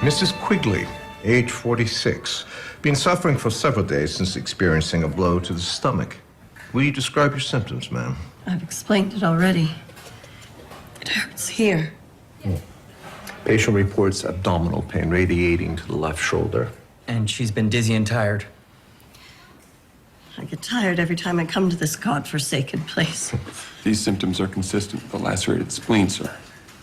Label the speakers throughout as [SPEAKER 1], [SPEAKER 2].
[SPEAKER 1] Mrs. Quigley, age 46. Been suffering for several days since experiencing a blow to the stomach. Will you describe your symptoms, ma'am?
[SPEAKER 2] I've explained it already. It hurts here.
[SPEAKER 1] Patient reports abdominal pain radiating to the left shoulder.
[SPEAKER 3] And she's been dizzy and tired.
[SPEAKER 2] I get tired every time I come to this godforsaken place.
[SPEAKER 4] These symptoms are consistent with a lacerated spleen, sir.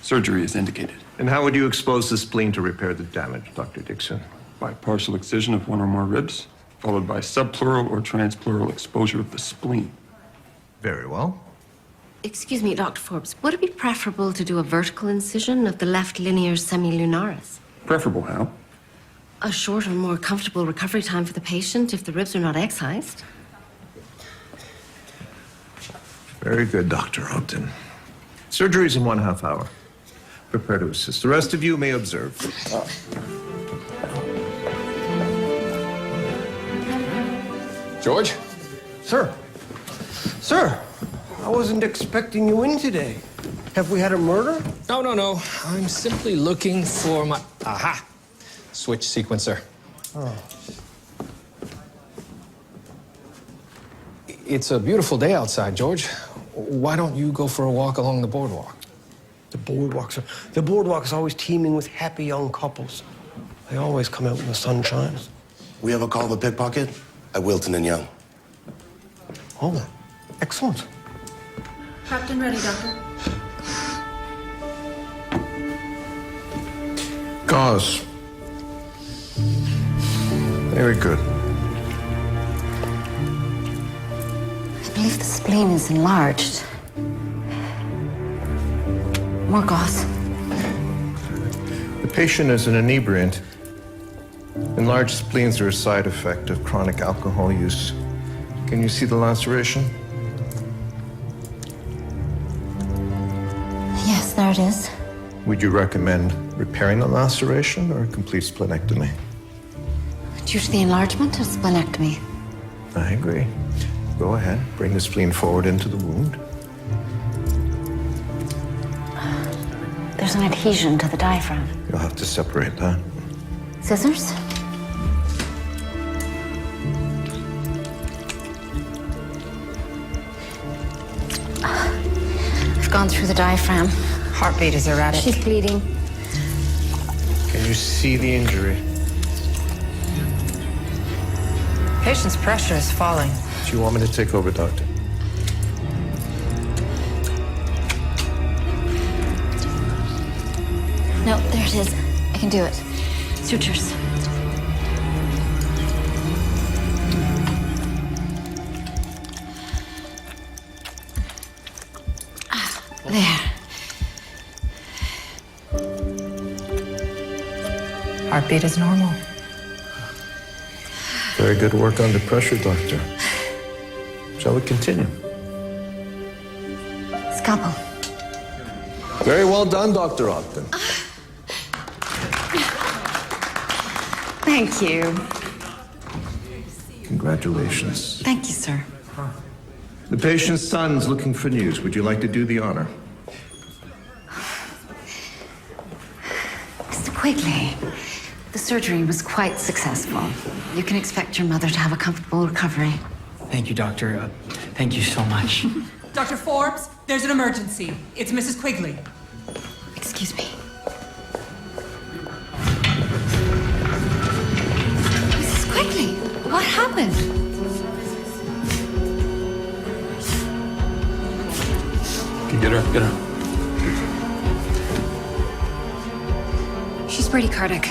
[SPEAKER 4] Surgery is indicated.
[SPEAKER 1] And how would you expose the spleen to repair the damage, Dr. Dixon?
[SPEAKER 4] By partial excision of one or more ribs, followed by subpleural or transpleural exposure of the spleen.
[SPEAKER 1] Very well.
[SPEAKER 5] Excuse me, Dr. Forbes, would it be preferable to do a vertical incision of the left linear semilunaris?
[SPEAKER 4] Preferable how?
[SPEAKER 5] A shorter, more comfortable recovery time for the patient if the ribs are not excised.
[SPEAKER 1] Very good, Dr. Όγκτεν. Surgery is in 1/2 hour. Prepare to assist. The rest of you may observe.
[SPEAKER 6] George?
[SPEAKER 7] Sir. Sir, I wasn't expecting you in today. Have we had a murder?
[SPEAKER 6] No. I'm simply looking for my... Aha! Switch sequencer.
[SPEAKER 7] Oh.
[SPEAKER 6] It's a beautiful day outside, George. Why don't you go for a walk along the boardwalk?
[SPEAKER 7] The boardwalk is always teeming with happy young couples. They always come out when the sun shines.
[SPEAKER 8] We have a call of a pickpocket at Wilton and Young.
[SPEAKER 7] Oh, excellent.
[SPEAKER 2] Captain ready, Doctor.
[SPEAKER 1] Gauze. Very good.
[SPEAKER 5] I believe the spleen is enlarged. More gauze.
[SPEAKER 1] The patient is an inebriant. Enlarged spleens are a side effect of chronic alcohol use. Can you see the laceration?
[SPEAKER 5] Yes, there it is.
[SPEAKER 1] Would you recommend repairing the laceration or a complete splenectomy?
[SPEAKER 5] Due to the enlargement, a splenectomy.
[SPEAKER 1] I agree. Go ahead. Bring the spleen forward into the wound.
[SPEAKER 5] There's an adhesion to the diaphragm.
[SPEAKER 1] You'll have to separate that.
[SPEAKER 5] Scissors? I've gone through the diaphragm.
[SPEAKER 9] Heartbeat is erratic.
[SPEAKER 5] She's bleeding.
[SPEAKER 1] Can you see the injury?
[SPEAKER 9] Patient's pressure is falling.
[SPEAKER 1] Do you want me to take over, Doctor?
[SPEAKER 5] No, there it is. I can do it. Sutures. There.
[SPEAKER 9] Heartbeat is normal.
[SPEAKER 1] Very good work under pressure, Doctor. Shall we continue?
[SPEAKER 5] Scalpel.
[SPEAKER 1] Very well done, Dr. Όγκτεν.
[SPEAKER 9] Thank you.
[SPEAKER 1] Congratulations.
[SPEAKER 9] Thank you, sir.
[SPEAKER 1] The patient's son's looking for news. Would you like to do the honor?
[SPEAKER 5] Mr. Quigley, the surgery was quite successful. You can expect your mother to have a comfortable recovery.
[SPEAKER 3] Thank you, Doctor. Thank you so much.
[SPEAKER 10] Dr. Forbes, there's an emergency. It's Mrs. Quigley.
[SPEAKER 5] Excuse me. Mrs. Quigley, what happened?
[SPEAKER 4] Get her up, get her up.
[SPEAKER 9] She's bradycardic.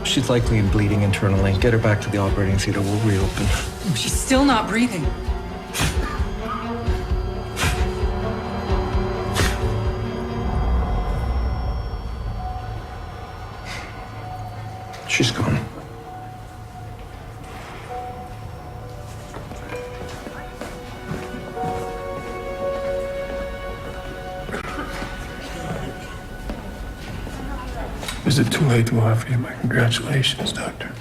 [SPEAKER 3] She's likely bleeding internally. Get her back to the operating theater. We'll reopen.
[SPEAKER 10] She's still not breathing.
[SPEAKER 1] She's gone.
[SPEAKER 4] Is it too late to offer you my congratulations, Doctor?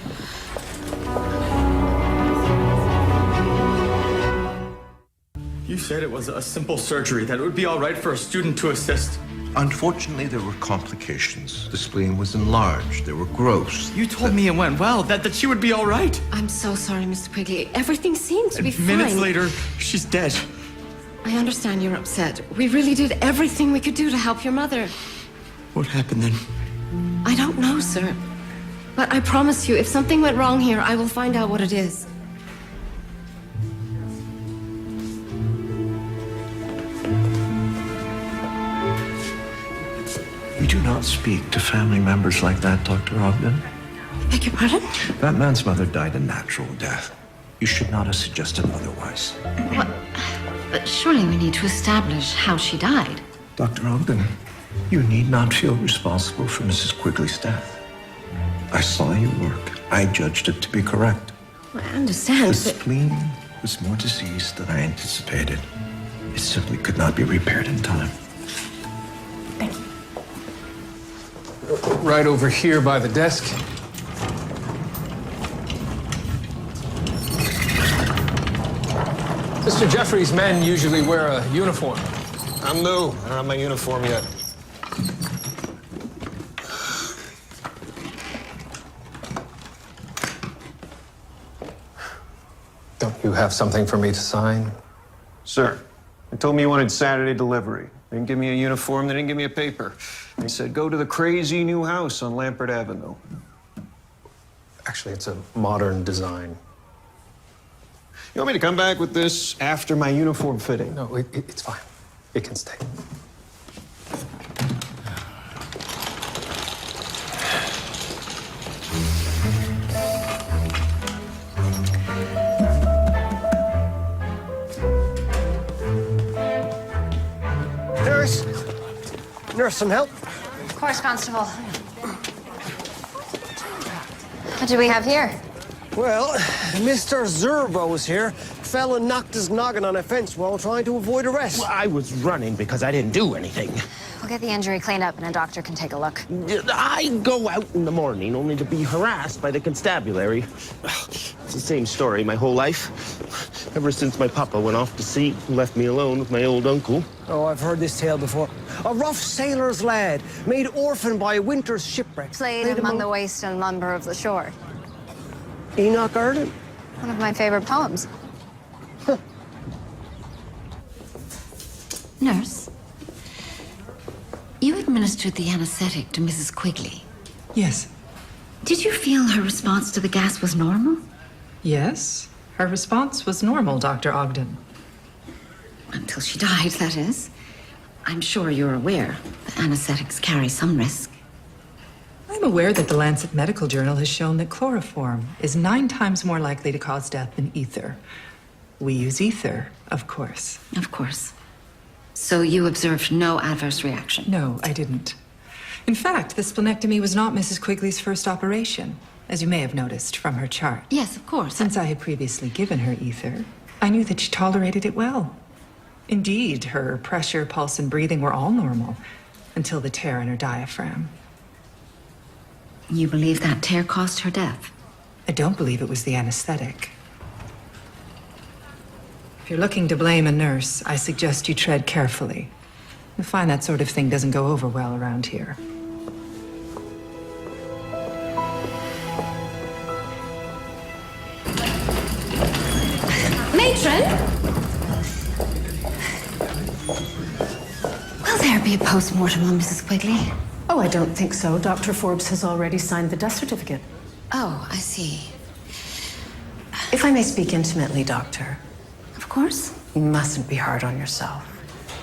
[SPEAKER 3] You said it was a simple surgery, that it would be all right for a student to assist.
[SPEAKER 1] Unfortunately, there were complications. The spleen was enlarged. There were growths.
[SPEAKER 11] You told me it went well, that she would be all right.
[SPEAKER 5] I'm so sorry, Mr. Quigley. Everything seems to be fine.
[SPEAKER 11] Minutes later, she's dead.
[SPEAKER 5] I understand you're upset. We really did everything we could do to help your mother.
[SPEAKER 11] What happened then?
[SPEAKER 5] I don't know, sir. But I promise you, if something went wrong here, I will find out what it is.
[SPEAKER 1] You do not speak to family members like that, Dr. Ogden.
[SPEAKER 5] Beg your pardon?
[SPEAKER 1] That man's mother died a natural death. You should not have suggested otherwise.
[SPEAKER 5] What? But surely we need to establish how she died.
[SPEAKER 1] Dr. Ogden, you need not feel responsible for Mrs. Quigley's death. I saw your work. I judged it to be correct.
[SPEAKER 5] I understand,
[SPEAKER 1] The spleen was more diseased than I anticipated. It simply could not be repaired in time.
[SPEAKER 6] Right over here by the desk. Mr. Jeffrey's men usually wear a uniform.
[SPEAKER 7] I'm new. I don't have my uniform yet.
[SPEAKER 6] Don't you have something for me to sign?
[SPEAKER 7] Sir, they told me you wanted Saturday delivery. They didn't give me a uniform. They didn't give me a paper. They said, go to the crazy new house on Lampert Avenue.
[SPEAKER 6] Actually, it's a modern design.
[SPEAKER 7] You want me to come back with this after my uniform fitting?
[SPEAKER 6] No, it's fine. It can stay.
[SPEAKER 7] Nurse? Nurse, some help?
[SPEAKER 9] Of course, Constable. What do we have here?
[SPEAKER 7] Well, Mr. Zerbo was here. Fell and knocked his noggin on a fence wall trying to avoid arrest.
[SPEAKER 12] Well, I was running because I didn't do anything.
[SPEAKER 9] We'll get the injury cleaned up and a doctor can take a look.
[SPEAKER 12] I go out in the morning only to be harassed by the constabulary. It's the same story my whole life. Ever since my papa went off to sea and left me alone with my old uncle.
[SPEAKER 7] Oh, I've heard this tale before. A rough sailor's lad, made orphan by a winter's shipwreck.
[SPEAKER 9] Played among the waste and lumber of the shore.
[SPEAKER 7] Enoch Arden?
[SPEAKER 9] One of my favorite poems.
[SPEAKER 5] Nurse, you administered the anesthetic to Mrs. Quigley.
[SPEAKER 13] Yes.
[SPEAKER 5] Did you feel her response to the gas was normal?
[SPEAKER 13] Yes. Her response was normal, Dr. Ogden.
[SPEAKER 5] Until she died, that is. I'm sure you're aware that anesthetics carry some risk.
[SPEAKER 13] I'm aware that the Lancet Medical Journal has shown that chloroform is 9 times more likely to cause death than ether. We use ether, of course.
[SPEAKER 5] Of course. So you observed no adverse reaction?
[SPEAKER 13] No, I didn't. In fact, the splenectomy was not Mrs. Quigley's first operation, as you may have noticed from her chart.
[SPEAKER 5] Yes, of course.
[SPEAKER 13] Since I had previously given her ether, I knew that she tolerated it well. Indeed, her pressure, pulse, and breathing were all normal until the tear in her diaphragm.
[SPEAKER 5] You believe that tear caused her death?
[SPEAKER 13] I don't believe it was the anesthetic. If you're looking to blame a nurse, I suggest you tread carefully. You'll find that sort of thing doesn't go over well around here.
[SPEAKER 5] Matron? Will there be a post-mortem on Mrs. Quigley?
[SPEAKER 14] Oh, I don't think so. Dr. Forbes has already signed the death certificate.
[SPEAKER 5] Oh, I see.
[SPEAKER 14] If I may speak intimately, Doctor.
[SPEAKER 5] Of course.
[SPEAKER 14] You mustn't be hard on yourself.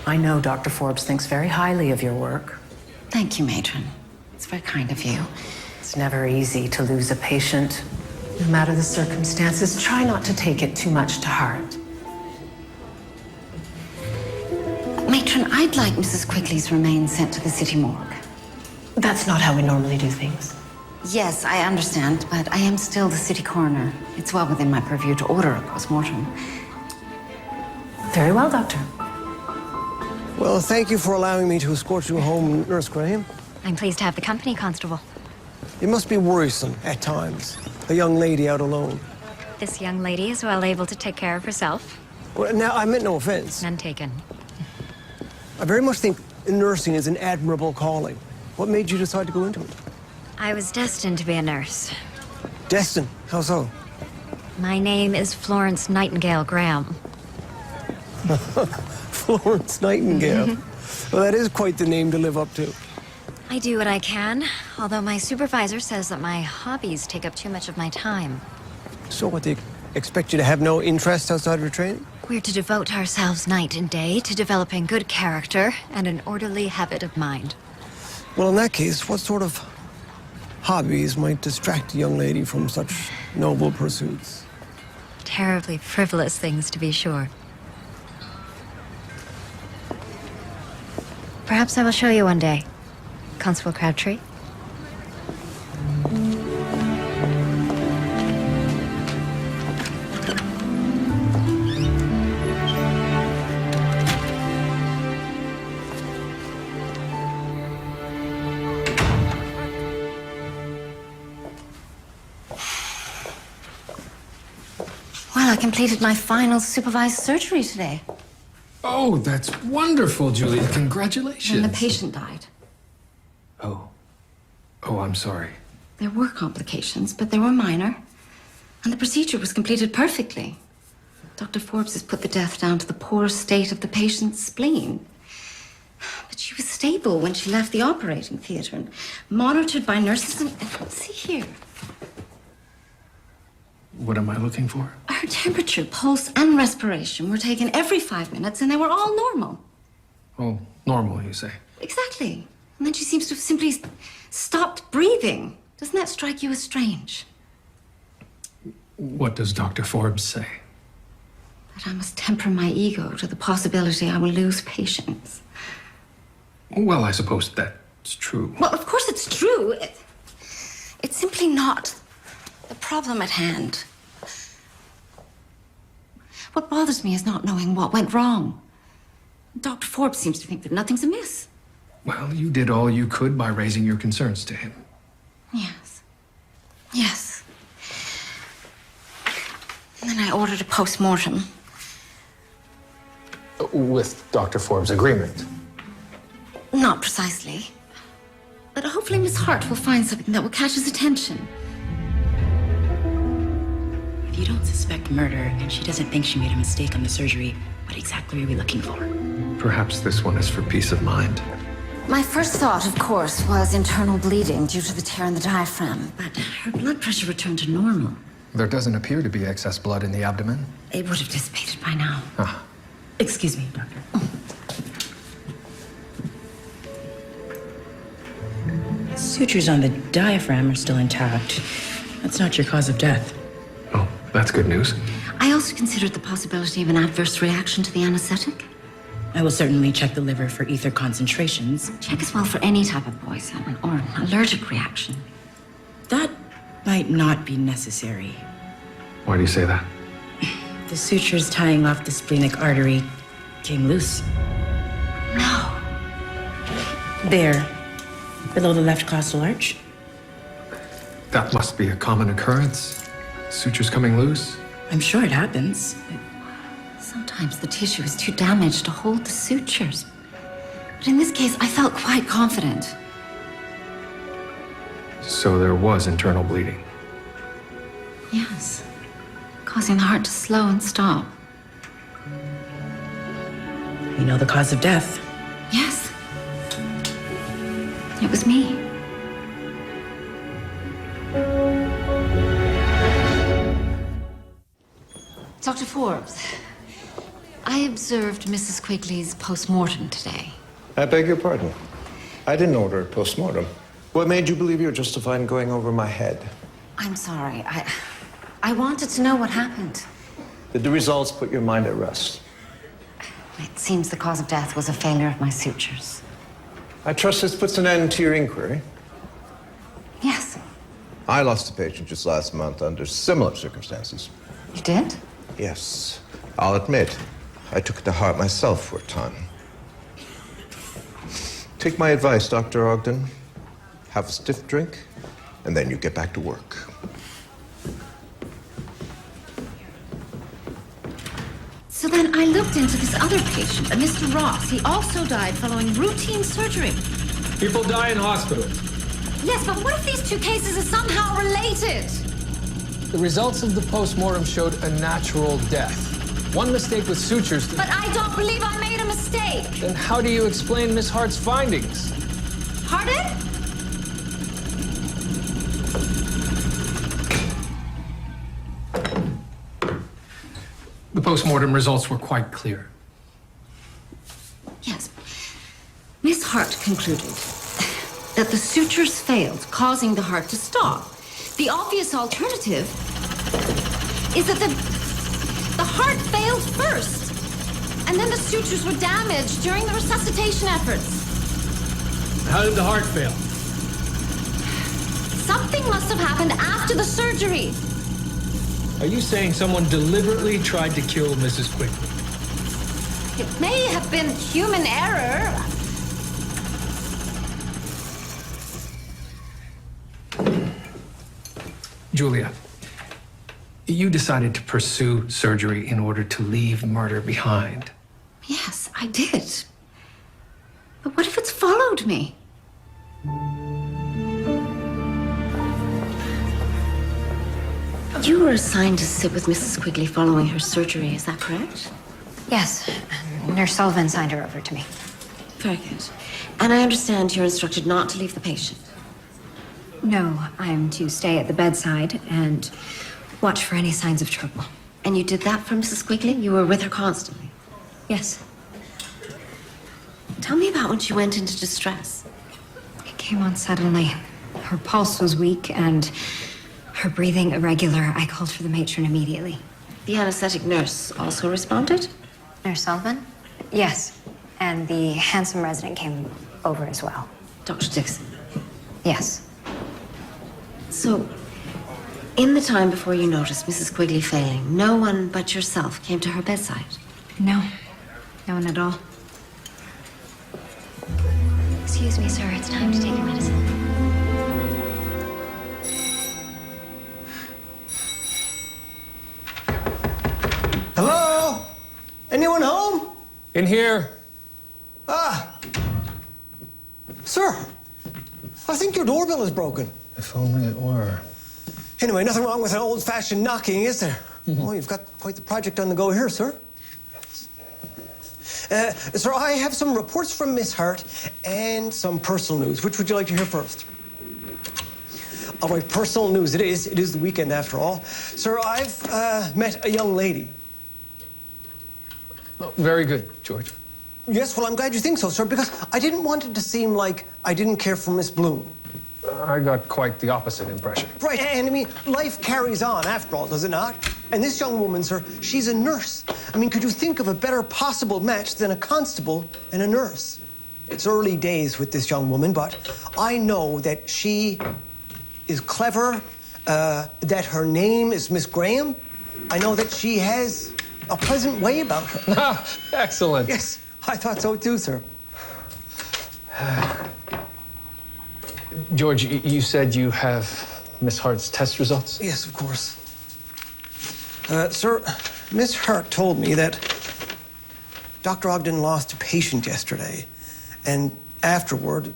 [SPEAKER 14] I know Dr. Forbes thinks very highly of your work.
[SPEAKER 5] Thank you, Matron. It's very kind of you.
[SPEAKER 14] It's never easy to lose a patient. No matter the circumstances, try not to take it too much to heart.
[SPEAKER 5] Matron, I'd like Mrs. Quigley's remains sent to the city morgue.
[SPEAKER 14] That's not how we normally do things.
[SPEAKER 5] Yes, I understand, but I am still the city coroner. It's well within my purview to order a post-mortem.
[SPEAKER 14] Very well, Doctor.
[SPEAKER 7] Well, thank you for allowing me to escort you home, Nurse Graham.
[SPEAKER 9] I'm pleased to have the company, Constable.
[SPEAKER 7] It must be worrisome at times, a young lady out alone.
[SPEAKER 9] This young lady is well able to take care of herself.
[SPEAKER 7] Well, now, I meant no offense.
[SPEAKER 9] None taken.
[SPEAKER 7] I very much think
[SPEAKER 15] Nursing is an admirable calling. What made you decide to go into it?
[SPEAKER 9] I was destined to be a nurse.
[SPEAKER 15] Destin, how so?
[SPEAKER 9] My name is Florence Nightingale Graham.
[SPEAKER 15] Florence Nightingale. Well, that is quite the name to live up to.
[SPEAKER 9] I do what I can, although my supervisor says that my hobbies take up too much of my time.
[SPEAKER 15] So what, they expect you to have no interest outside of your training?
[SPEAKER 9] We're to devote ourselves night and day to developing good character and an orderly habit of mind.
[SPEAKER 15] Well, in that case, what sort of hobbies might distract a young lady from such noble pursuits?
[SPEAKER 9] Terribly frivolous things, to be sure. Perhaps I will show you one day, Constable Crabtree. Well, I completed my final supervised surgery today.
[SPEAKER 6] Oh, that's wonderful, Julia. Congratulations.
[SPEAKER 5] And the patient died.
[SPEAKER 6] Oh, I'm sorry.
[SPEAKER 5] There were complications, but they were minor. And the procedure was completed perfectly. Dr. Forbes has put the death down to the poor state of the patient's spleen. But she was stable when she left the operating theater and monitored by nurses. And see here.
[SPEAKER 6] What am I looking for?
[SPEAKER 5] Her temperature, pulse, and respiration were taken every 5 minutes, and they were all normal.
[SPEAKER 6] Oh, normal, you say?
[SPEAKER 5] Exactly. And then she seems to have simply stopped breathing. Doesn't that strike you as strange?
[SPEAKER 6] What does Dr. Forbes say?
[SPEAKER 5] That I must temper my ego to the possibility I will lose patience.
[SPEAKER 6] Well, I suppose that's true.
[SPEAKER 5] Well, of course it's true. It's simply not the problem at hand. What bothers me is not knowing what went wrong. Dr. Forbes seems to think that nothing's amiss.
[SPEAKER 6] Well, you did all you could by raising your concerns to him.
[SPEAKER 5] Yes. Yes. And then I ordered a post-mortem.
[SPEAKER 6] With Dr. Forbes' agreement.
[SPEAKER 5] Not precisely. But hopefully Miss Hart will find something that will catch his attention.
[SPEAKER 16] If you don't suspect murder and she doesn't think she made a mistake on the surgery, what exactly are we looking for?
[SPEAKER 6] Perhaps this one is for peace of mind.
[SPEAKER 5] My first thought, of course, was internal bleeding due to the tear in the diaphragm, but her blood pressure returned to normal.
[SPEAKER 6] There doesn't appear to be excess blood in the abdomen.
[SPEAKER 5] It would have dissipated by now.
[SPEAKER 6] Ah.
[SPEAKER 16] Excuse me, Doctor. Sutures on the diaphragm are still intact. That's not your cause of death.
[SPEAKER 6] Oh, that's good news.
[SPEAKER 5] I also considered the possibility of an adverse reaction to the anesthetic.
[SPEAKER 16] I will certainly check the liver for ether concentrations.
[SPEAKER 5] Check as well for any type of poison or an allergic reaction.
[SPEAKER 16] That might not be necessary.
[SPEAKER 6] Why do you say that?
[SPEAKER 16] The sutures tying off the splenic artery came loose.
[SPEAKER 5] No.
[SPEAKER 16] There, below the left costal arch.
[SPEAKER 6] That must be a common occurrence. Sutures coming loose.
[SPEAKER 16] I'm sure it happens.
[SPEAKER 5] Sometimes the tissue is too damaged to hold the sutures. But in this case, I felt quite confident.
[SPEAKER 6] So there was internal bleeding.
[SPEAKER 5] Yes. Causing the heart to slow and stop.
[SPEAKER 16] You know the cause of death.
[SPEAKER 5] Yes. It was me. Dr. Forbes, I observed Mrs. Quigley's post-mortem today.
[SPEAKER 1] I beg your pardon. I didn't order a post-mortem. What made you believe you're justified in going over my head?
[SPEAKER 5] I'm sorry. I wanted to know what happened.
[SPEAKER 1] Did the results put your mind at rest?
[SPEAKER 5] It seems the cause of death was a failure of my sutures.
[SPEAKER 1] I trust this puts an end to your inquiry.
[SPEAKER 5] Yes.
[SPEAKER 1] I lost a patient just last month under similar circumstances.
[SPEAKER 5] You did?
[SPEAKER 1] Yes. I'll admit, I took it to heart myself for a time. Take my advice, Dr. Ogden. Have a stiff drink, and then you get back to work.
[SPEAKER 5] So then I looked into this other patient, a Mr. Ross. He also died following routine surgery.
[SPEAKER 6] People die in hospitals.
[SPEAKER 5] Yes, but what if these two cases are somehow related?
[SPEAKER 6] The results of the postmortem showed a natural death. One mistake with sutures.
[SPEAKER 5] But I don't believe I made a mistake.
[SPEAKER 6] Then how do you explain Miss Hart's findings?
[SPEAKER 5] Pardon?
[SPEAKER 6] The postmortem results were quite clear.
[SPEAKER 5] Yes. Miss Hart concluded that the sutures failed, causing the heart to stop. The obvious alternative is that the heart failed first, and then the sutures were damaged during the resuscitation efforts.
[SPEAKER 6] How did the heart fail?
[SPEAKER 5] Something must have happened after the surgery.
[SPEAKER 6] Are you saying someone deliberately tried to kill Mrs. Quigley?
[SPEAKER 5] It may have been human error.
[SPEAKER 6] Julia, you decided to pursue surgery in order to leave murder behind.
[SPEAKER 5] Yes, I did. But what if it's followed me? You were assigned to sit with Mrs. Quigley following her surgery, is that correct?
[SPEAKER 9] Yes. Nurse Sullivan signed her over to me.
[SPEAKER 5] Very good. And I understand you're instructed not to leave the patient.
[SPEAKER 9] No, I'm to stay at the bedside and watch for any signs of trouble.
[SPEAKER 5] And you did that for Mrs. Quigley? You were with her constantly?
[SPEAKER 9] Yes.
[SPEAKER 5] Tell me about when she went into distress.
[SPEAKER 9] It came on suddenly. Her pulse was weak and her breathing irregular. I called for the matron immediately.
[SPEAKER 5] The anesthetic nurse also responded?
[SPEAKER 9] Nurse Sullivan? Yes. And the handsome resident came over as well.
[SPEAKER 5] Dr. Dixon?
[SPEAKER 9] Yes.
[SPEAKER 5] So, in the time before you noticed Mrs. Quigley failing, no one but yourself came to her bedside?
[SPEAKER 9] No. No one at all. Excuse me, sir. It's time to take your medicine.
[SPEAKER 15] Hello? Anyone home?
[SPEAKER 6] In here.
[SPEAKER 15] Ah. Sir, I think your doorbell is broken.
[SPEAKER 3] If only it were.
[SPEAKER 15] Anyway, nothing wrong with an old-fashioned knocking, is there? Oh, you've got quite the project on the go here, sir. Sir, I have some reports from Miss Hart and some personal news. Which would you like to hear first? All right, personal news it is. It is the weekend, after all. Sir, I've met a young lady.
[SPEAKER 6] Oh, very good, George.
[SPEAKER 15] Yes, well, I'm glad you think so, sir, because I didn't want it to seem like I didn't care for Miss Bloom.
[SPEAKER 6] I got quite the opposite impression.
[SPEAKER 15] Right, and I mean, life carries on, after all, does it not? And this young woman, sir, she's a nurse. I mean, could you think of a better possible match than a constable and a nurse? It's early days with this young woman, but I know that she is clever, that her name is Miss Graham. I know that she has a pleasant way about her.
[SPEAKER 6] Excellent.
[SPEAKER 15] Yes, I thought so too, sir.
[SPEAKER 6] George, you said you have Miss Hart's test results?
[SPEAKER 15] Yes, of course. Sir, Miss Hart told me that Dr. Όγκτεν lost a patient yesterday and afterward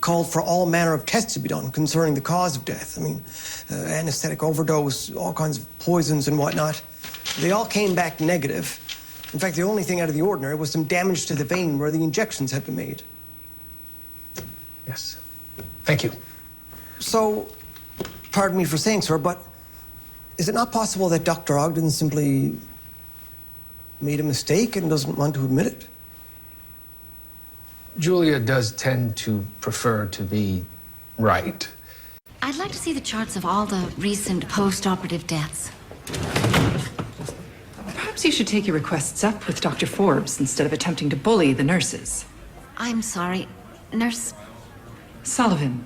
[SPEAKER 15] called for all manner of tests to be done concerning the cause of death. I mean, anesthetic overdose, all kinds of poisons and whatnot. They all came back negative. In fact, the only thing out of the ordinary was some damage to the vein where the injections had been made.
[SPEAKER 6] Yes. Thank you.
[SPEAKER 15] So, pardon me for saying, sir, but is it not possible that Dr. Όγκτεν simply made a mistake and doesn't want to admit it?
[SPEAKER 6] Julia does tend to prefer to be right.
[SPEAKER 5] I'd like to see the charts of all the recent post-operative deaths.
[SPEAKER 13] Perhaps you should take your requests up with Dr. Forbes instead of attempting to bully the nurses.
[SPEAKER 5] I'm sorry, Nurse
[SPEAKER 13] Sullivan.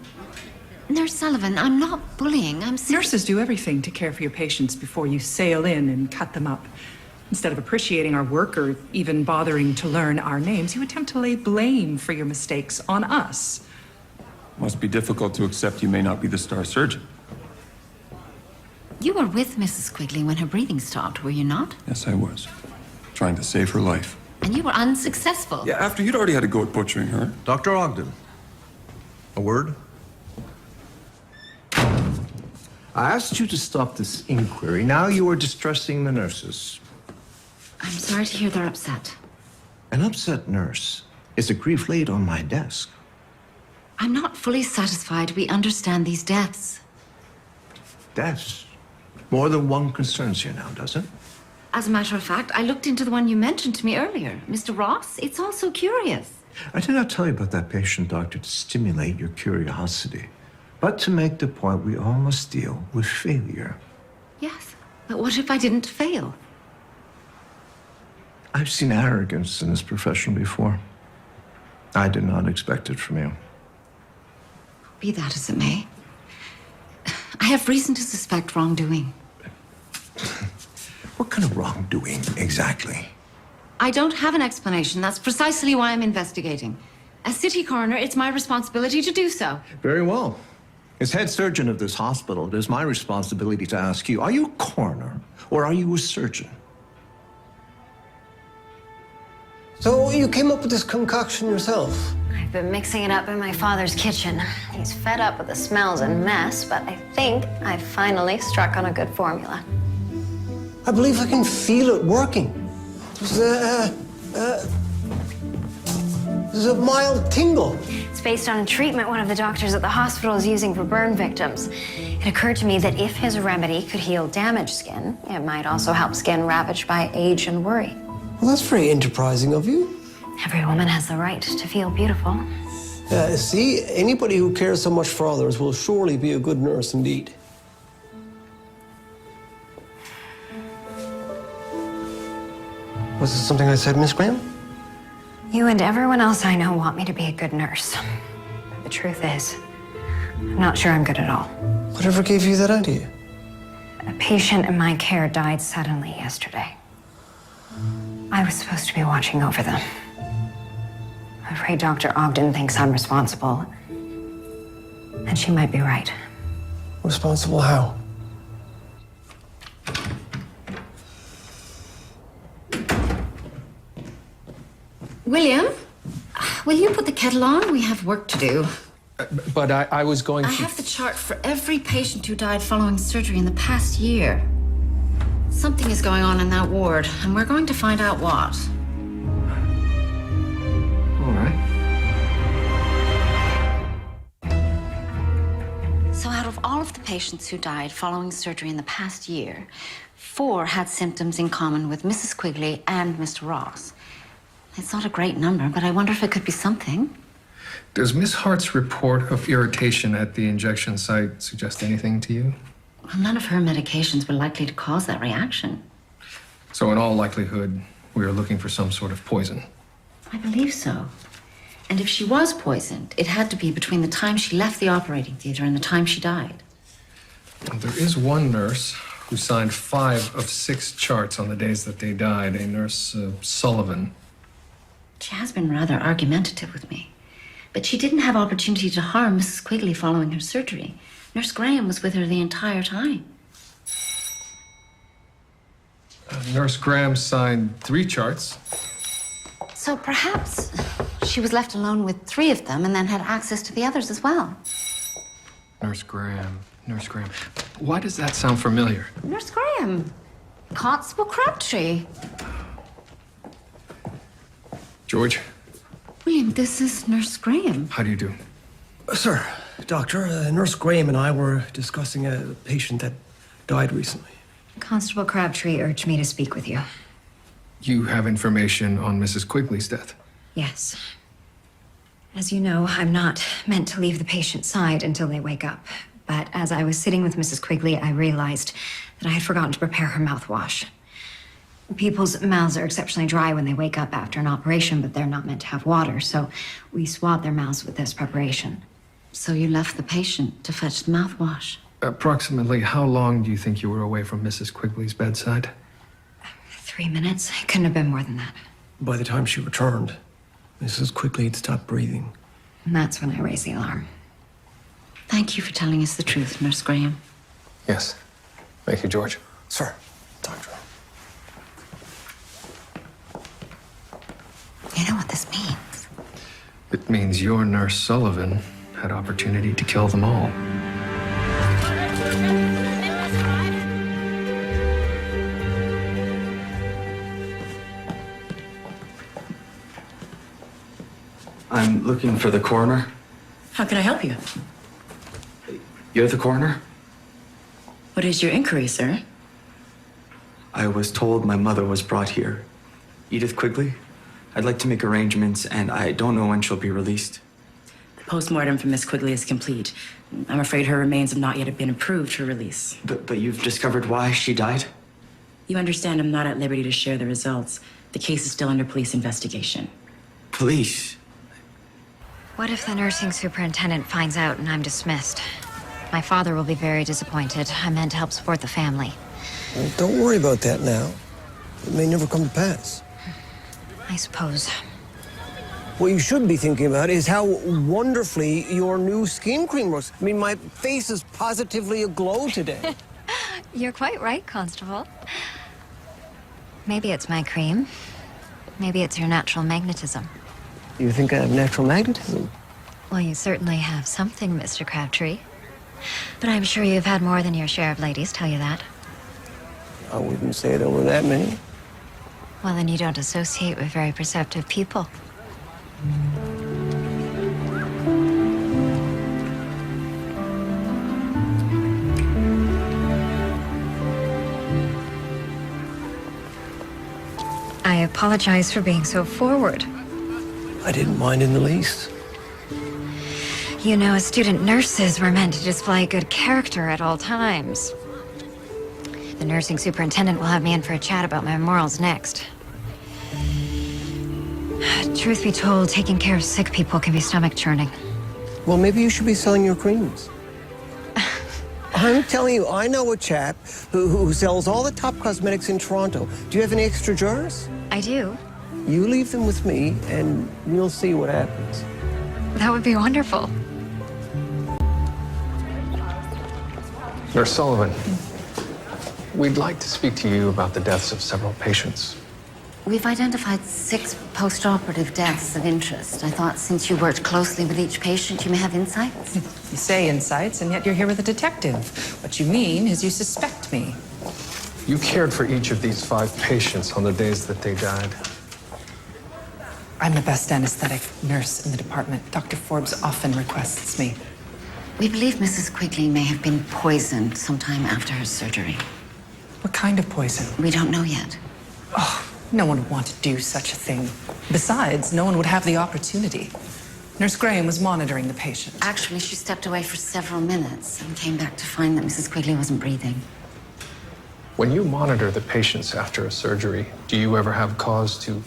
[SPEAKER 5] Nurse Sullivan, I'm not bullying, I'm simply...
[SPEAKER 13] Nurses do everything to care for your patients before you sail in and cut them up. Instead of appreciating our work or even bothering to learn our names, you attempt to lay blame for your mistakes on us.
[SPEAKER 4] Must be difficult to accept you may not be the star surgeon.
[SPEAKER 5] You were with Mrs. Quigley when her breathing stopped, were you not?
[SPEAKER 4] Yes, I was. trying to save her life.
[SPEAKER 5] And you were unsuccessful.
[SPEAKER 4] Yeah, after you'd already had a go at butchering her.
[SPEAKER 1] Dr. Ogden, a word? I asked you to stop this inquiry. Now you are distressing the nurses.
[SPEAKER 5] I'm sorry to hear they're upset.
[SPEAKER 1] An upset nurse is a grief laid on my desk.
[SPEAKER 5] I'm not fully satisfied we understand these deaths.
[SPEAKER 1] Deaths? More than one concerns you now, does it?
[SPEAKER 5] As a matter of fact, I looked into the one you mentioned to me earlier. Mr. Ross, it's all so curious.
[SPEAKER 1] I did not tell you about that patient, doctor, to stimulate your curiosity, but to make the point we all must deal with failure.
[SPEAKER 5] Yes, but what if I didn't fail?
[SPEAKER 1] I've seen arrogance in this profession before. I did not expect it from you.
[SPEAKER 5] Be that as it may, I have reason to suspect wrongdoing.
[SPEAKER 1] What kind of wrongdoing, exactly?
[SPEAKER 5] I don't have an explanation. That's precisely why I'm investigating. As city coroner, it's my responsibility to do so.
[SPEAKER 1] Very well. As head surgeon of this hospital, it is my responsibility to ask you, are you a coroner or are you a surgeon?
[SPEAKER 15] So you came up with this concoction yourself?
[SPEAKER 9] I've been mixing it up in my father's kitchen. He's fed up with the smells and mess, but I think I've finally struck on a good formula.
[SPEAKER 15] I believe I can feel it working. There's a mild tingle.
[SPEAKER 9] It's based on a treatment one of the doctors at the hospital is using for burn victims. It occurred to me that if his remedy could heal damaged skin, it might also help skin ravaged by age and worry.
[SPEAKER 15] Well, that's very enterprising of you.
[SPEAKER 9] Every woman has the right to feel beautiful.
[SPEAKER 15] See, anybody who cares so much for others will surely be a good nurse indeed. Was this something I said, Miss Graham?
[SPEAKER 9] You and everyone else I know want me to be a good nurse. But the truth is, I'm not sure I'm good at all.
[SPEAKER 15] Whatever gave you that idea?
[SPEAKER 9] A patient in my care died suddenly yesterday. I was supposed to be watching over them. I'm afraid Dr. Ogden thinks I'm responsible. And she might be right.
[SPEAKER 15] Responsible how?
[SPEAKER 5] William, will you put the kettle on? We have work to do.
[SPEAKER 6] But I was going to...
[SPEAKER 5] I have the chart for every patient who died following surgery in the past year. Something is going on in that ward, and we're going to find out what.
[SPEAKER 1] All right.
[SPEAKER 5] So out of all of the patients who died following surgery in the past year, 4 had symptoms in common with Mrs. Quigley and Mr. Ross. It's not a great number, but I wonder if it could be something.
[SPEAKER 6] Does Miss Hart's report of irritation at the injection site suggest anything to you?
[SPEAKER 5] Well, none of her medications were likely to cause that reaction.
[SPEAKER 6] So in all likelihood, we are looking for some sort of poison.
[SPEAKER 5] I believe so. And if she was poisoned, it had to be between the time she left the operating theater and the time she died.
[SPEAKER 6] Well, there is one nurse who signed 5 of 6 charts on the days that they died, a nurse Sullivan.
[SPEAKER 5] She has been rather argumentative with me. But she didn't have opportunity to harm Mrs. Quigley following her surgery. Nurse Graham was with her the entire time.
[SPEAKER 6] Nurse Graham signed 3 charts.
[SPEAKER 5] So perhaps she was left alone with 3 of them and then had access to the others as well.
[SPEAKER 6] Nurse Graham. Why does that sound familiar?
[SPEAKER 5] Nurse Graham. Constable Krábtri.
[SPEAKER 6] George,
[SPEAKER 5] William, this is Nurse Graham.
[SPEAKER 6] how do you do?
[SPEAKER 15] Sir, doctor, Nurse Graham and I were discussing a patient that died recently.
[SPEAKER 9] Constable Krábtri urged me to speak with you.
[SPEAKER 6] You have information on Mrs. Quigley's death?
[SPEAKER 9] Yes. As you know, I'm not meant to leave the patient's side until they wake up. But as I was sitting with Mrs. Quigley, I realized that I had forgotten to prepare her mouthwash. People's mouths are exceptionally dry when they wake up after an operation, but they're not meant to have water, so we swab their mouths with this preparation.
[SPEAKER 5] So you left the patient to fetch the mouthwash?
[SPEAKER 6] Approximately how long do you think you were away from Mrs. Quigley's bedside?
[SPEAKER 9] 3 minutes. It couldn't have been more than that.
[SPEAKER 15] By the time she returned, Mrs. Quigley had stopped breathing.
[SPEAKER 9] And that's when I raised the alarm.
[SPEAKER 5] Thank you for telling us the truth, Nurse Graham.
[SPEAKER 6] Yes. Thank you, George.
[SPEAKER 15] Sir, doctor.
[SPEAKER 5] You know what this means?
[SPEAKER 6] It means your nurse Sullivan had opportunity to kill them all.
[SPEAKER 11] I'm looking for the coroner.
[SPEAKER 16] How can I help you?
[SPEAKER 11] You're the coroner?
[SPEAKER 16] What is your inquiry, sir?
[SPEAKER 11] I was told my mother was brought here. Edith Quigley. I'd like to make arrangements, and I don't know when she'll be released.
[SPEAKER 16] The postmortem for Miss Quigley is complete. I'm afraid her remains have not yet been approved for release.
[SPEAKER 11] But you've discovered why she died?
[SPEAKER 16] You understand I'm not at liberty to share the results. The case is still under police investigation.
[SPEAKER 11] Police?
[SPEAKER 9] What if the nursing superintendent finds out and I'm dismissed? My father will be very disappointed. I meant to help support the family.
[SPEAKER 15] Well, don't worry about that now. It may never come to pass.
[SPEAKER 9] I suppose.
[SPEAKER 15] What you should be thinking about is how wonderfully your new skin cream works. I mean, my face is positively aglow today.
[SPEAKER 9] You're quite right, Constable. Maybe it's my cream. Maybe it's your natural magnetism.
[SPEAKER 15] You think I have natural magnetism?
[SPEAKER 9] Well, you certainly have something, Mr. Krábtri. But I'm sure you've had more than your share of ladies tell you that.
[SPEAKER 15] I wouldn't say there were that many.
[SPEAKER 9] Well, then you don't associate with very perceptive people. I apologize for being so forward.
[SPEAKER 15] I didn't mind in the least.
[SPEAKER 9] You know, as student nurses, we're meant to display good character at all times. The nursing superintendent will have me in for a chat about my morals next. Truth be told, taking care of sick people can be stomach-churning.
[SPEAKER 15] Well, maybe you should be selling your creams. I'm telling you, I know a chap who sells all the top cosmetics in Toronto. Do you have any extra jars?
[SPEAKER 9] I do.
[SPEAKER 15] You leave them with me, and we'll see what happens.
[SPEAKER 9] That would be wonderful.
[SPEAKER 6] Nurse Sullivan, we'd like to speak to you about the deaths of several patients.
[SPEAKER 5] We've identified 6 post-operative deaths of interest. I thought since you worked closely with each patient, you may have insights.
[SPEAKER 13] You say insights, and yet you're here with a detective. What you mean is you suspect me.
[SPEAKER 6] You cared for each of these 5 patients on the days that they died.
[SPEAKER 13] I'm the best anesthetic nurse in the department. Dr. Forbes often requests me.
[SPEAKER 5] We believe Mrs. Quigley may have been poisoned sometime after her surgery.
[SPEAKER 13] What kind of poison?
[SPEAKER 5] We don't know yet.
[SPEAKER 13] Oh, no one would want to do such a thing. Besides, no one would have the opportunity. Nurse Graham was monitoring the patient.
[SPEAKER 5] Actually, she stepped away for several minutes and came back to find that Mrs. Quigley wasn't breathing.
[SPEAKER 6] When you monitor the patients after a surgery, do you ever have cause to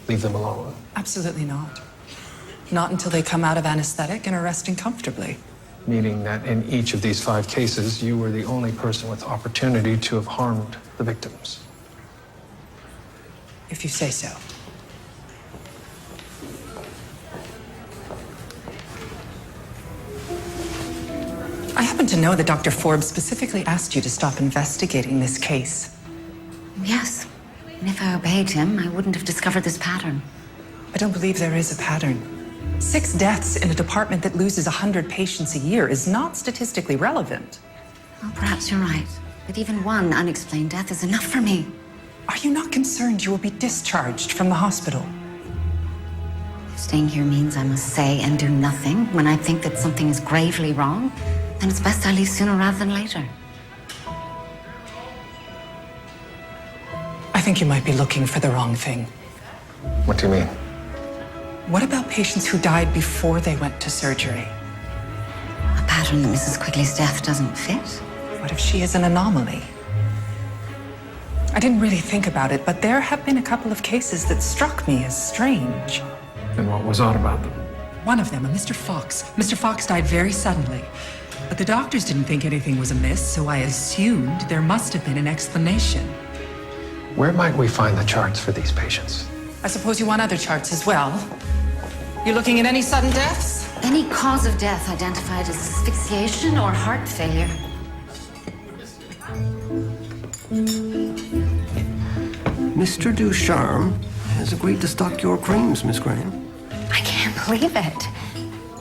[SPEAKER 6] leave them alone?
[SPEAKER 13] Absolutely not. Not until they come out of anesthetic and are resting comfortably.
[SPEAKER 6] Meaning that in each of these 5 cases, you were the only person with opportunity to have harmed the victims.
[SPEAKER 13] If you say so. I happen to know that Dr. Forbes specifically asked you to stop investigating this case.
[SPEAKER 5] Yes. And if I obeyed him, I wouldn't have discovered this pattern.
[SPEAKER 13] I don't believe there is a pattern. 6 deaths in a department that loses 100 patients a year is not statistically relevant.
[SPEAKER 5] Well, perhaps you're right. But even one unexplained death is enough for me.
[SPEAKER 13] Are you not concerned you will be discharged from the hospital?
[SPEAKER 5] If staying here means I must say and do nothing when I think that something is gravely wrong, then it's best I leave sooner rather than later.
[SPEAKER 13] I think you might be looking for the wrong thing.
[SPEAKER 6] What do you mean?
[SPEAKER 13] What about patients who died before they went to surgery?
[SPEAKER 5] A pattern that Mrs. Quigley's death doesn't fit?
[SPEAKER 13] What if she is an anomaly? I didn't really think about it, but there have been a couple of cases that struck me as strange.
[SPEAKER 6] And what was odd about them?
[SPEAKER 13] One of them, a Mr. Fox. Mr. Fox died very suddenly. But the doctors didn't think anything was amiss, so I assumed there must have been an explanation.
[SPEAKER 6] Where might we find the charts for these patients?
[SPEAKER 13] I suppose you want other charts as well. You looking at any sudden deaths?
[SPEAKER 5] Any cause of death identified as asphyxiation or heart failure.
[SPEAKER 15] Mr. Ducharme has agreed to stock your creams, Miss Graham.
[SPEAKER 9] I can't believe it.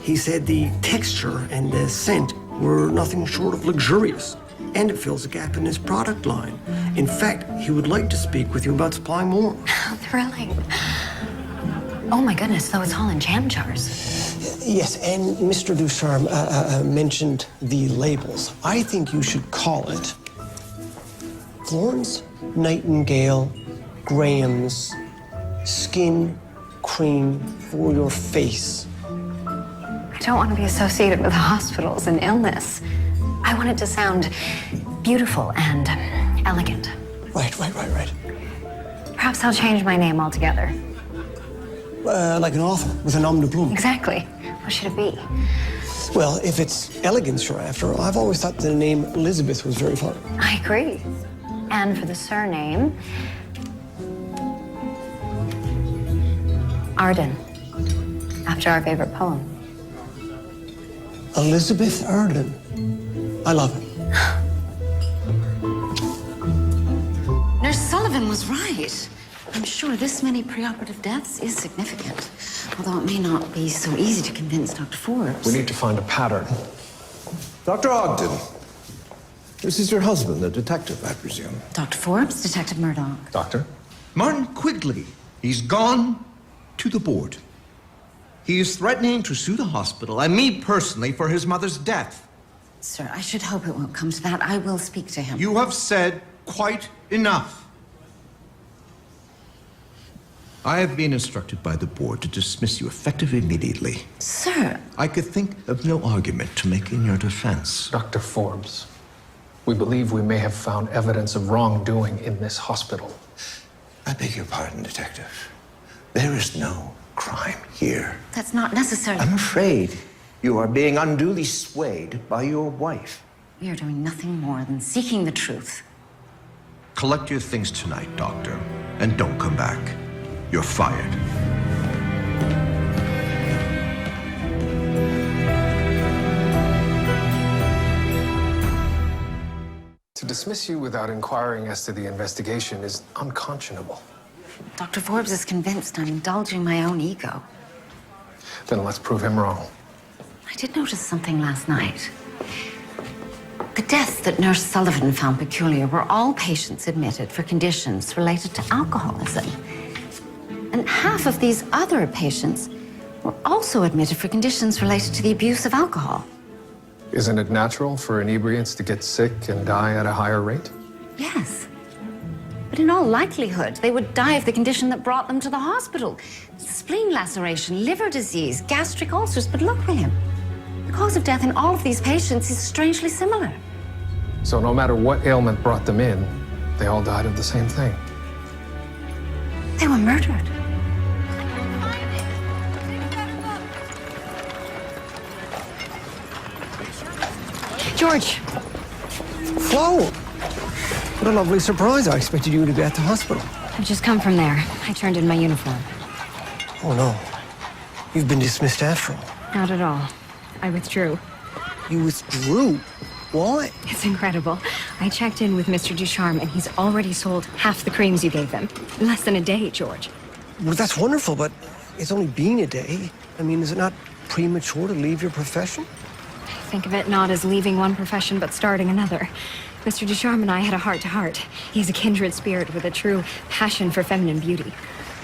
[SPEAKER 15] He said the texture and the scent were nothing short of luxurious, and it fills a gap in his product line. In fact, he would like to speak with you about supplying more.
[SPEAKER 9] How thrilling. Oh my goodness, though it's all in jam jars.
[SPEAKER 15] Yes, and Mr. Ducharme mentioned the labels. I think you should call it Florence Nightingale Graham's Skin Cream for Your Face.
[SPEAKER 9] I don't want to be associated with hospitals and illness. I want it to sound beautiful and elegant.
[SPEAKER 15] Right.
[SPEAKER 9] Perhaps I'll change my name altogether.
[SPEAKER 15] Like an author with a nom de plume.
[SPEAKER 9] Exactly. What should it be?
[SPEAKER 15] Well, if it's elegance you're after, I've always thought the name Elizabeth was very fun.
[SPEAKER 9] I agree. And for the surname, Arden, after our favorite poem.
[SPEAKER 15] Elizabeth Arden. I love it.
[SPEAKER 5] Nurse Sullivan was right. I'm sure this many preoperative deaths is significant, although it may not be so easy to convince Dr. Forbes.
[SPEAKER 6] We need to find a pattern.
[SPEAKER 1] Dr. Ogden, this is your husband, the detective, I presume.
[SPEAKER 5] Dr. Forbes, Detective Μέρντοχ.
[SPEAKER 6] Doctor?
[SPEAKER 17] Martin Quigley. He's gone to the board. He is threatening to sue the hospital and me personally for his mother's death.
[SPEAKER 5] Sir, I should hope it won't come to that. I will speak to him.
[SPEAKER 17] You have said quite enough. I have been instructed by the board to dismiss you effective immediately.
[SPEAKER 5] Sir!
[SPEAKER 17] I could think of no argument to make in your defense.
[SPEAKER 6] Dr. Forbes, we believe we may have found evidence of wrongdoing in this hospital.
[SPEAKER 1] I beg your pardon, Detective. There is no crime here.
[SPEAKER 5] That's not necessary.
[SPEAKER 1] I'm afraid you are being unduly swayed by your wife.
[SPEAKER 5] We are doing nothing more than seeking the truth.
[SPEAKER 17] Collect your things tonight, Doctor, and don't come back. You're fired.
[SPEAKER 6] To dismiss you without inquiring as to the investigation is unconscionable.
[SPEAKER 5] Dr. Forbes is convinced I'm indulging my own ego.
[SPEAKER 6] Then let's prove him wrong.
[SPEAKER 5] I did notice something last night. The deaths that Nurse Sullivan found peculiar were all patients admitted for conditions related to alcoholism. And half of these other patients were also admitted for conditions related to the abuse of alcohol.
[SPEAKER 6] Isn't it natural for inebriants to get sick and die at a higher rate?
[SPEAKER 5] Yes. But in all likelihood, they would die of the condition that brought them to the hospital. Spleen laceration, liver disease, gastric ulcers. But look, William, the cause of death in all of these patients is strangely similar.
[SPEAKER 6] So no matter what ailment brought them in, they all died of the same thing.
[SPEAKER 5] They were murdered.
[SPEAKER 9] George.
[SPEAKER 15] Flo! What a lovely surprise. I expected you to be at the hospital.
[SPEAKER 9] I've just come from there. I turned in my uniform.
[SPEAKER 15] Oh, no. You've been dismissed after all.
[SPEAKER 9] Not at all. I withdrew.
[SPEAKER 15] You withdrew? Why?
[SPEAKER 9] It's incredible. I checked in with Mr. Ducharme, and he's already sold half the creams you gave him. In less than a day, George.
[SPEAKER 15] Well, that's wonderful, but it's only been a day. I mean, is it not premature to leave your profession?
[SPEAKER 9] Think of it not as leaving one profession, but starting another. Mr. Ducharme and I had a heart-to-heart. He's a kindred spirit with a true passion for feminine beauty.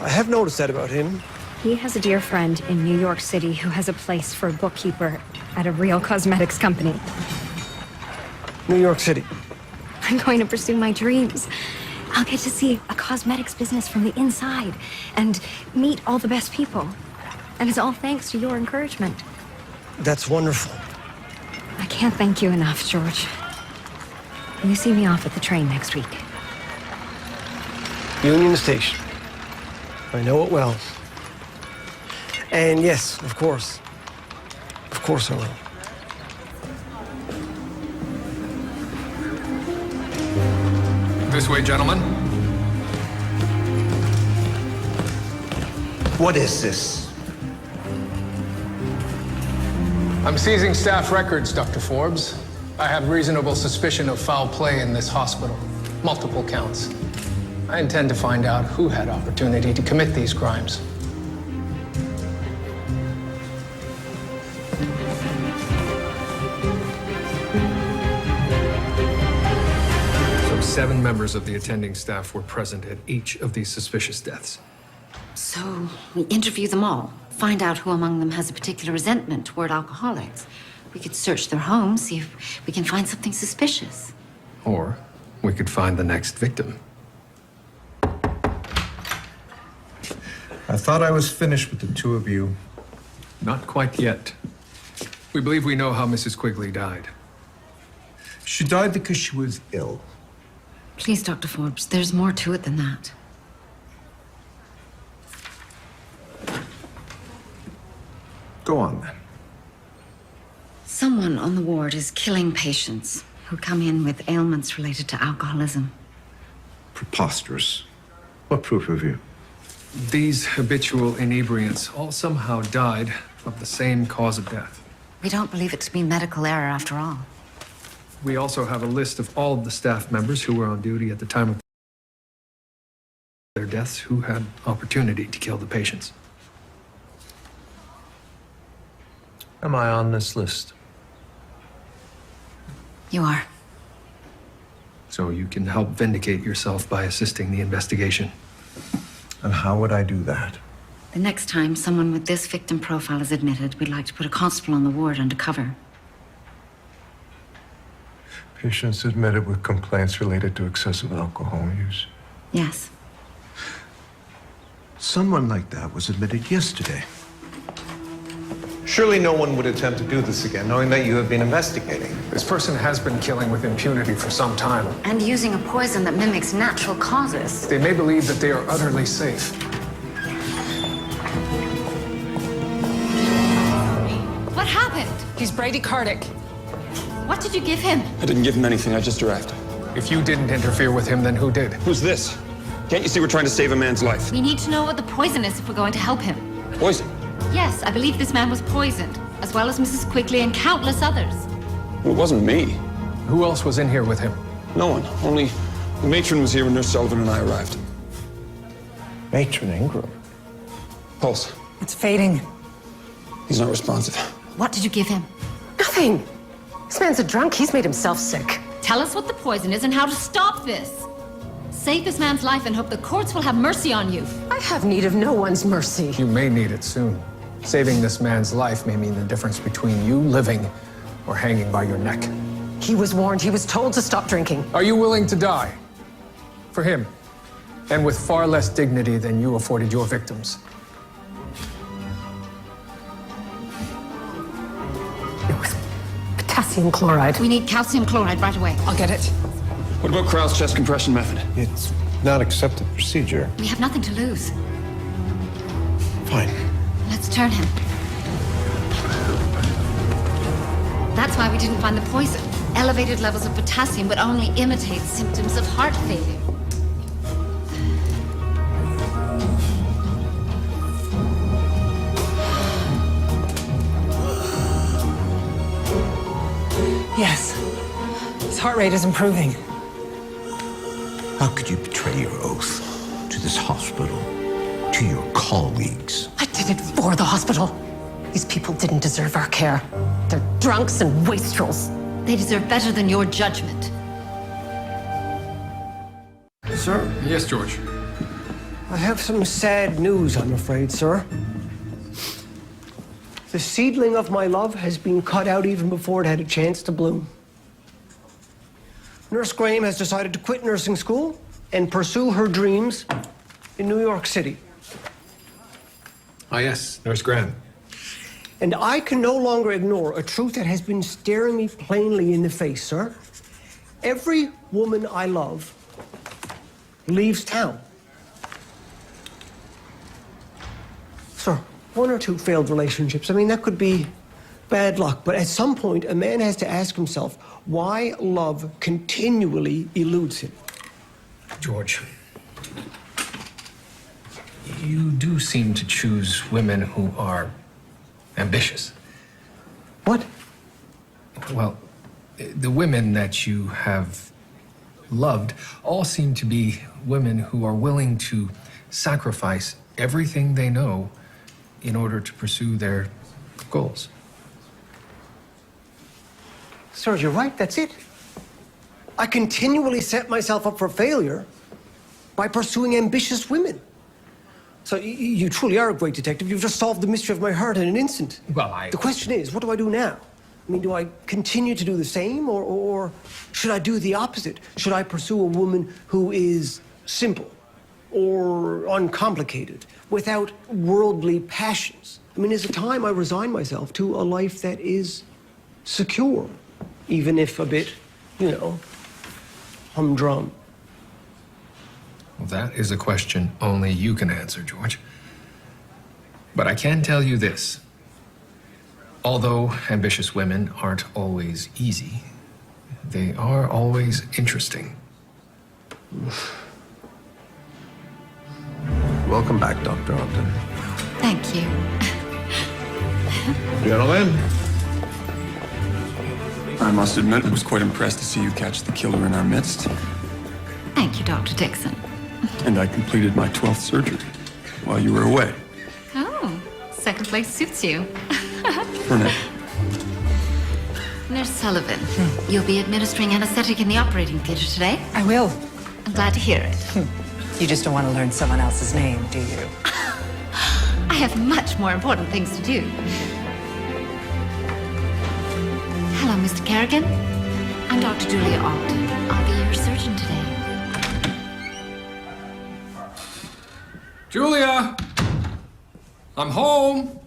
[SPEAKER 15] I have noticed that about him.
[SPEAKER 9] He has a dear friend in New York City who has a place for a bookkeeper at a real cosmetics company.
[SPEAKER 15] New York City.
[SPEAKER 9] I'm going to pursue my dreams. I'll get to see a cosmetics business from the inside and meet all the best people. And it's all thanks to your encouragement.
[SPEAKER 15] That's wonderful.
[SPEAKER 9] I can't thank you enough, George. Will you see me off at the train next week?
[SPEAKER 15] Union Station. I know it well. And yes, of course. Of course I will.
[SPEAKER 6] This way, gentlemen.
[SPEAKER 17] What is this?
[SPEAKER 6] I'm seizing staff records, Dr. Forbes. I have reasonable suspicion of foul play in this hospital. Multiple counts. I intend to find out who had opportunity to commit these crimes. So 7 members of the attending staff were present at each of these suspicious deaths.
[SPEAKER 5] So we interview them all, find out who among them has a particular resentment toward alcoholics. We could search their homes, see if we can find something suspicious.
[SPEAKER 6] Or we could find the next victim.
[SPEAKER 1] I thought I was finished with the two of you.
[SPEAKER 6] Not quite yet. We believe we know how Mrs. Quigley died.
[SPEAKER 17] She died because she was ill.
[SPEAKER 5] Please, Dr. Forbes, there's more to it than that.
[SPEAKER 1] Go on, then.
[SPEAKER 5] Someone on the ward is killing patients who come in with ailments related to alcoholism.
[SPEAKER 1] Preposterous. What proof have you?
[SPEAKER 6] These habitual inebriants all somehow died of the same cause of death.
[SPEAKER 5] We don't believe it to be medical error after all.
[SPEAKER 6] We also have a list of all of the staff members who were on duty at the time of their deaths who had opportunity to kill the patients.
[SPEAKER 1] Am I on this list?
[SPEAKER 5] You are.
[SPEAKER 6] So you can help vindicate yourself by assisting the investigation.
[SPEAKER 1] And how would I do that?
[SPEAKER 5] The next time someone with this victim profile is admitted, we'd like to put a constable on the ward undercover.
[SPEAKER 1] Patients admitted with complaints related to excessive alcohol use.
[SPEAKER 5] Yes.
[SPEAKER 17] Someone like that was admitted yesterday.
[SPEAKER 1] Surely no one would attempt to do this again, knowing that you have been investigating.
[SPEAKER 6] This person has been killing with impunity for some time.
[SPEAKER 5] And using a poison that mimics natural causes.
[SPEAKER 6] They may believe that they are utterly safe.
[SPEAKER 5] What happened?
[SPEAKER 10] He's bradycardic.
[SPEAKER 5] What did you give him?
[SPEAKER 4] I didn't give him anything, I just directed.
[SPEAKER 6] If you didn't interfere with him, then who did?
[SPEAKER 4] Who's this? Can't you see we're trying to save a man's life?
[SPEAKER 5] We need to know what the poison is if we're going to help him.
[SPEAKER 4] Poison?
[SPEAKER 5] Yes, I believe this man was poisoned, as well as Mrs. Quigley and countless others.
[SPEAKER 4] Well, it wasn't me.
[SPEAKER 6] Who else was in here with him?
[SPEAKER 4] No one. Only the matron was here when Nurse Sullivan and I arrived.
[SPEAKER 1] Matron Ingram.
[SPEAKER 4] Pulse.
[SPEAKER 10] It's fading.
[SPEAKER 4] He's not responsive.
[SPEAKER 5] What did you give him?
[SPEAKER 14] Nothing. This man's a drunk. He's made himself sick.
[SPEAKER 5] Tell us what the poison is and how to stop this. Save this man's life and hope the courts will have mercy on you.
[SPEAKER 14] I have need of no one's mercy.
[SPEAKER 6] You may need it soon. Saving this man's life may mean the difference between you living or hanging by your neck.
[SPEAKER 14] He was warned. He was told to stop drinking.
[SPEAKER 6] Are you willing to die? For him. And with far less dignity than you afforded your victims.
[SPEAKER 14] It was potassium chloride.
[SPEAKER 5] We need calcium chloride right away.
[SPEAKER 10] I'll get it.
[SPEAKER 4] What about Krau's chest compression method?
[SPEAKER 1] It's not accepted procedure.
[SPEAKER 5] We have nothing to lose.
[SPEAKER 1] Fine.
[SPEAKER 5] Let's turn him. That's why we didn't find the poison. Elevated levels of potassium would only imitate symptoms of heart failure.
[SPEAKER 10] Yes. His heart rate is improving.
[SPEAKER 17] How could you betray your oath to this hospital, to your colleagues?
[SPEAKER 14] I did it for the hospital. These people didn't deserve our care. They're drunks and wastrels.
[SPEAKER 5] They deserve better than your judgment.
[SPEAKER 15] Sir?
[SPEAKER 6] Yes, George.
[SPEAKER 15] I have some sad news, I'm afraid, sir. The seedling of my love has been cut out even before it had a chance to bloom. Nurse Graham has decided to quit nursing school and pursue her dreams in New York City.
[SPEAKER 6] Ah, yes, Nurse Graham.
[SPEAKER 15] And I can no longer ignore a truth that has been staring me plainly in the face, sir. Every woman I love leaves town. Sir, 1 or 2 failed relationships. I mean, that could be bad luck. But at some point, a man has to ask himself why love continually eludes him.
[SPEAKER 6] George, you do seem to choose women who are ambitious.
[SPEAKER 15] What?
[SPEAKER 6] Well, the women that you have loved, all seem to be women who are willing to sacrifice everything they know in order to pursue their goals.
[SPEAKER 15] Sir, you're right, that's it. I continually set myself up for failure by pursuing ambitious women. So you truly are a great detective. You've just solved the mystery of my heart in an instant.
[SPEAKER 6] Well,
[SPEAKER 15] The question is, what do I do now? I mean, do I continue to do the same, or should I do the opposite? Should I pursue a woman who is simple or uncomplicated, without worldly passions? I mean, is it time I resign myself to a life that is secure, even if a bit, humdrum?
[SPEAKER 6] Well, that is a question only you can answer, George. But I can tell you this. Although ambitious women aren't always easy, they are always interesting.
[SPEAKER 1] Welcome back, Dr. Όγκτεν.
[SPEAKER 5] Thank you.
[SPEAKER 1] Gentlemen.
[SPEAKER 4] I must admit, I was quite impressed to see you catch the killer in our midst.
[SPEAKER 5] Thank you, Dr. Dixon.
[SPEAKER 4] And I completed my 12th surgery while you were away.
[SPEAKER 5] Oh, second place suits you.
[SPEAKER 4] For now.
[SPEAKER 5] Nurse Sullivan, you'll be administering anesthetic in the operating theater today?
[SPEAKER 13] I will.
[SPEAKER 5] I'm glad to hear it.
[SPEAKER 13] You just don't want to learn someone else's name, do you?
[SPEAKER 5] I have much more important things to do. Hello, Mr. Kerrigan. I'm Dr. Julia Όγκτεν. I'll be your surgeon today.
[SPEAKER 6] Julia! I'm home!